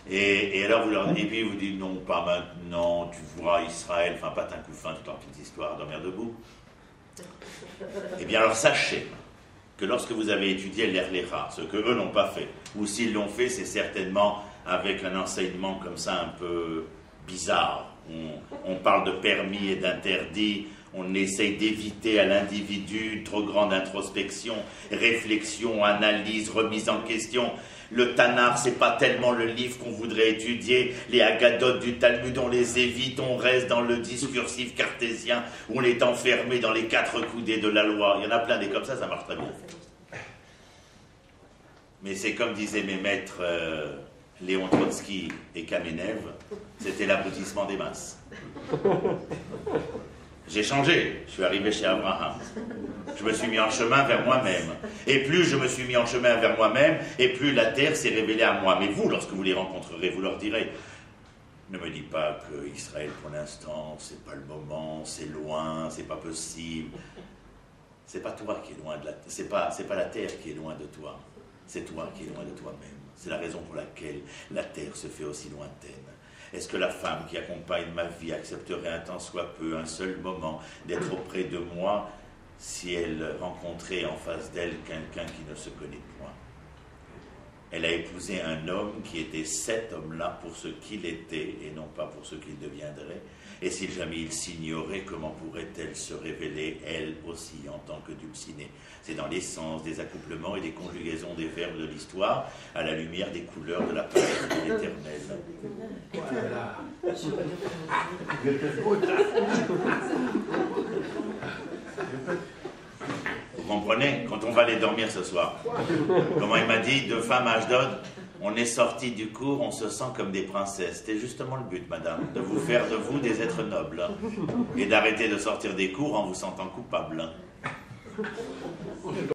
Et alors vous leur dites, et puis vous dites non, pas maintenant, tu vois Israël, enfin pas d'un coup fin, toute leur petite histoire, dormir debout. Eh bien alors sachez que lorsque vous avez étudié l'Erlecha, ce que eux n'ont pas fait, ou s'ils l'ont fait, c'est certainement avec un enseignement comme ça un peu bizarre. On parle de permis et d'interdits, on essaye d'éviter à l'individu une trop grande introspection, réflexion, analyse, remise en question. Le Tanakh, c'est pas tellement le livre qu'on voudrait étudier. Les Haggadot du Talmud, on les évite, on reste dans le discursif cartésien où on est enfermé dans les quatre coudées de la loi. Il y en a plein des comme ça marche très bien. Mais c'est comme disaient mes maîtres Léon Trotsky et Kamenev, c'était l'aboutissement des masses. J'ai changé, je suis arrivé chez Abraham. Je me suis mis en chemin vers moi-même. Et plus je me suis mis en chemin vers moi-même, et plus la terre s'est révélée à moi. Mais vous, lorsque vous les rencontrerez, vous leur direz, ne me dis pas que Israël, pour l'instant, c'est pas le moment, c'est loin, c'est pas possible. C'est pas toi qui est loin de la terre, c'est pas la terre qui est loin de toi. C'est toi qui es loin de toi-même. C'est la raison pour laquelle la terre se fait aussi lointaine. Est-ce que la femme qui accompagne ma vie accepterait un tant soit peu, un seul moment, d'être auprès de moi si elle rencontrait en face d'elle quelqu'un qui ne se connaît point? Elle a épousé un homme qui était cet homme-là pour ce qu'il était et non pas pour ce qu'il deviendrait. Et si jamais il s'ignorait, comment pourrait-elle se révéler, elle aussi, en tant que dulcinée? C'est dans l'essence des accouplements et des conjugaisons des verbes de l'histoire, à la lumière des couleurs de la parole de l'Éternel. Voilà. Vous comprenez? Quand on va aller dormir ce soir, comment il m'a dit, 2 femmes à Ashdod, on est sortis du cours, on se sent comme des princesses. C'était justement le but, madame, de vous faire de vous des êtres nobles, hein, et d'arrêter de sortir des cours en vous sentant coupable. Hein.